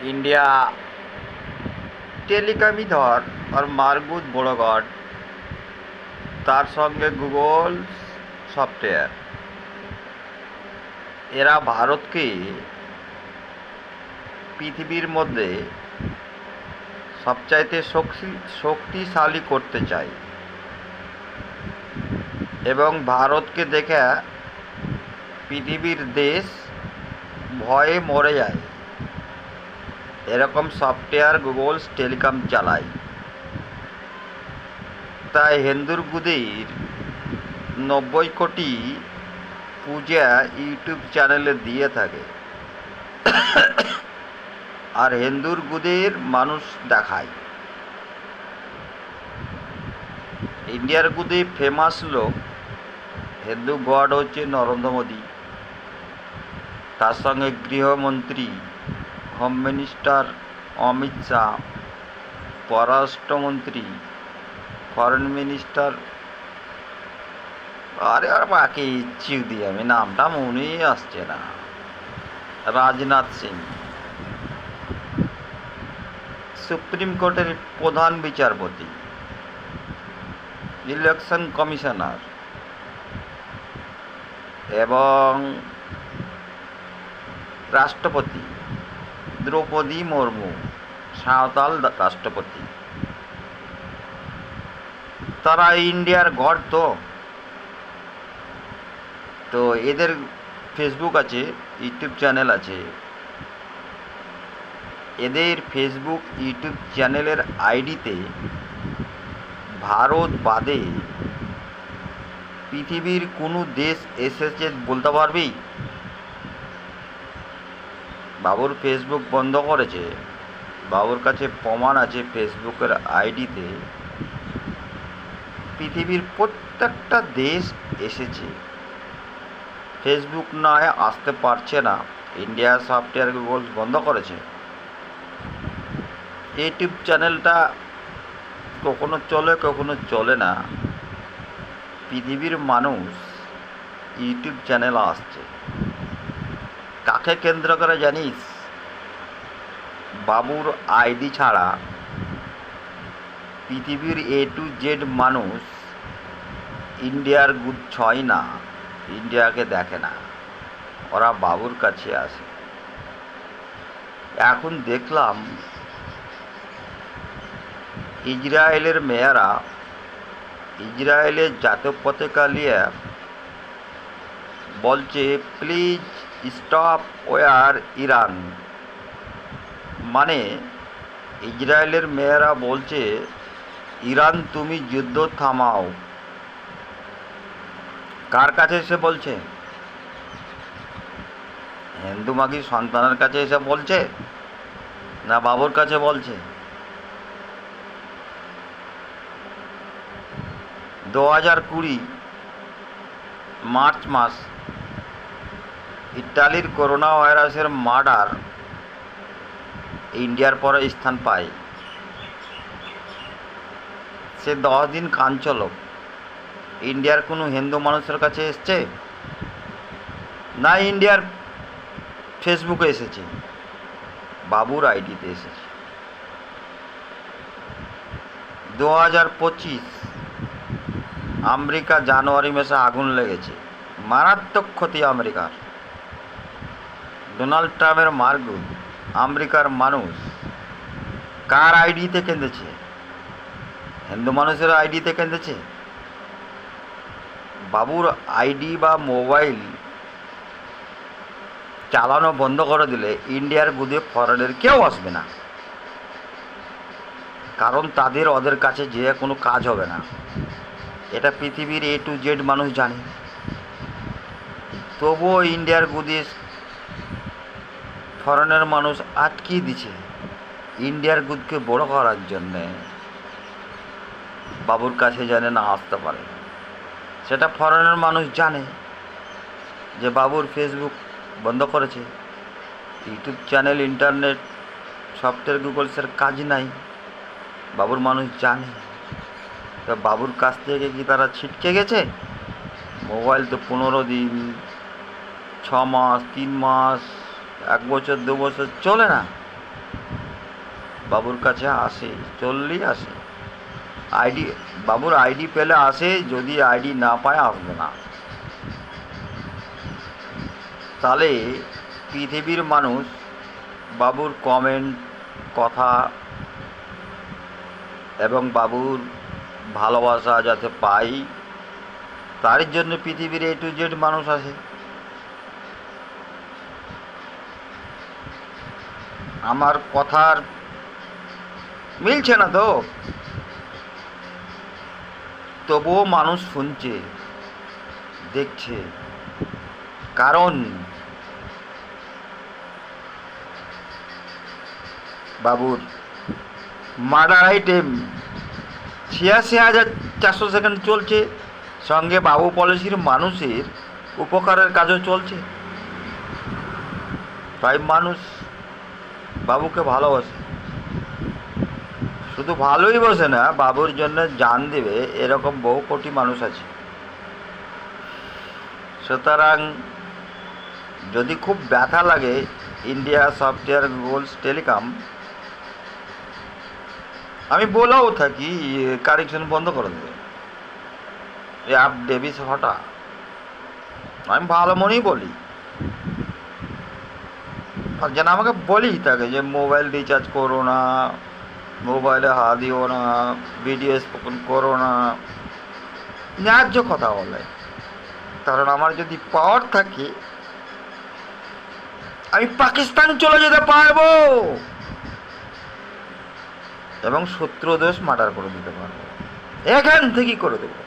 India টেলিকমই ধর আর মারগুদ বড়গড়, তার সঙ্গে গুগল সফটওয়্যার, এরা ভারতকে পৃথিবীর মধ্যে সবচাইতে শক্তিশালী করতে চায় এবং ভারতকে দেখে পৃথিবীর দেশ ভয়ে মরে যায়। এরকম সফটওয়্যার গুগল টেলিকম চালায়। তাই হিন্দুর গুদির 90 কোটি পূজা ইউটিউব চ্যানেলে দিয়ে থাকে আর হিন্দুর গুদের মানুষ দেখায়। ইন্ডিয়ার গুদে ফেমাস লোক হিন্দু গড হচ্ছে নরেন্দ্র মোদী, তার সঙ্গে গৃহমন্ত্রী হোম মিনিস্টার অমিত শাহ, পররাষ্ট্রমন্ত্রী ফরেন মিনিস্টার, আরে আর বাকি চিউদি আমি নামটা মনেই আসছে না, রাজনাথ সিং, সুপ্রিম কোর্টের প্রধান বিচারপতি, ইলেকশন কমিশনার এবং রাষ্ট্রপতি দ্রৌপদী মুর্মু, সাঁওতাল রাষ্ট্রপতি, তারা ইন্ডিয়ার গড়। তো এদের ফেসবুক আছে, ইউটিউব চ্যানেল আছে। এদের ফেসবুক ইউটিউব চ্যানেলের আইডিতে ভারত বাদে পৃথিবীর কোনো দেশ এসেছে বলতে পারবি? বাবুর ফেসবুক বন্ধ করেছে, বাবুর কাছে প্রমাণ আছে ফেসবুকের আইডিতে পৃথিবীর প্রত্যেকটা দেশ এসেছে। ফেসবুক নয় আসতে পারছে না, ইন্ডিয়া সফটওয়্যার গুগল বন্ধ করেছে। ইউটিউব চ্যানেলটা কখনো চলে কখনো চলে না। পৃথিবীর মানুষ ইউটিউব চ্যানেল আসছে কাকে কেন্দ্র করে জানিস? বাবুর আইডি ছাড়া পৃথিবীর A to Z মানুষ ইন্ডিয়ার গুড ছয় না, ইন্ডিয়াকে দেখে না, ওরা বাবুর কাছে আসে। এখন দেখলাম ইসরায়েলের মেয়েরা ইসরায়েলের জাতীয় পতাকা নিয়ে বলছে প্লিজ স্টপ ওয়ার ইরান। মানে ইসরায়েলের মেয়েরা বলছে ইরান তুমি যুদ্ধ থামাও। কার কাছে এসে বলছে? হিন্দু মাগি সন্তানের কাছে এসে বলছে না বাবুর কাছে বলছে? 2020 মার্চ মাস ইটালির করোনা ভাইরাসের মার্ডার ইন্ডিয়ার পরে স্থান পায়। সে 10 দিন কাঞ্চল ইন্ডিয়ার কোনো হিন্দু মানুষের কাছে এসছে না, ইন্ডিয়ার ফেসবুকে এসেছে, বাবুর আইডিতে এসেছে। 2025 আমেরিকা জানুয়ারি মাসে আগুন লেগেছে, মারাত্মক ক্ষতি আমেরিকার। ডোনাল্ড ট্রাম্পের মারগুদ আমেরিকার মানুষ কার আইডিতে কেঁদেছে? হিন্দু মানুষের আইডিতে কেঁদেছে। বাবুর আইডি বা মোবাইল চালানো বন্ধ করে দিলে ইন্ডিয়ার গুদে ফরেনের কেউ আসবে না, কারণ ওদের কাছে যে কোনো কাজ হবে না। এটা পৃথিবীর A to Z মানুষ জানে। তবুও ইন্ডিয়ার গুদে ফরেনের মানুষ আটকিয়ে দিচ্ছে ইন্ডিয়ার গুদকে বড় করার জন্যে, বাবুর কাছে জানে না আসতে পারে। সেটা ফরেনের মানুষ জানে যে বাবুর ফেসবুক বন্ধ করেছে, ইউটিউব চ্যানেল, ইন্টারনেট, সফটওয়্যার গুগলসের কাজ নাই, বাবুর মানুষ জানে। তো বাবুর কাছ থেকে কি তারা ছিটকে গেছে? মোবাইল তো 15 দিন, 6 মাস, 3 মাস, 1 বছর, 2 বছর চলে না। বাবুর কাছে আসে, চললেই আসে। আইডি, বাবুর আইডি পেলে আসে, যদি আইডি না পায় আসবে না। তাহলে পৃথিবীর মানুষ বাবুর কমেন্ট, কথা এবং বাবুর ভালোবাসা যাতে পাই, তার জন্য পৃথিবীর A to Z মানুষ আসে। আমার কথার মিলছে না তো, তবুও মানুষ শুনছে, দেখছে, কারণ বাবুর মার্ডার আইটেম 86,400 সেকেন্ড চলছে, সঙ্গে বাবু পলিসির মানুষের উপকারের কাজও চলছে। তাই মানুষ বাবুকে ভালোবাসে, শুধু ভালোই বসে না, বাবুর জন্য জান দেবে এরকম বহু কোটি মানুষ আছে। সুতরাং যদি খুব ব্যথা লাগে, ইন্ডিয়া সফটওয়্যার গোলস টেলিকম, আমি বলেও থাকি কানেকশন বন্ধ করে দেবে, অ্যাপ ডেভিস হটা। আমি ভালো মনেই বলি, আর যেন আমাকে বলি থাকে যে মোবাইল রিচার্জ করো না, মোবাইলে হাত দিও না, ভিডিও স্পোকন করো না, ন্যায্য কথা বলে। কারণ আমার যদি পাওয়ার থাকে, আমি পাকিস্তান চলে যেতে পারবো এবং শত্রু দেশ মার্ডার করে দিতে পারবো, এখান থেকেই করে দেবো।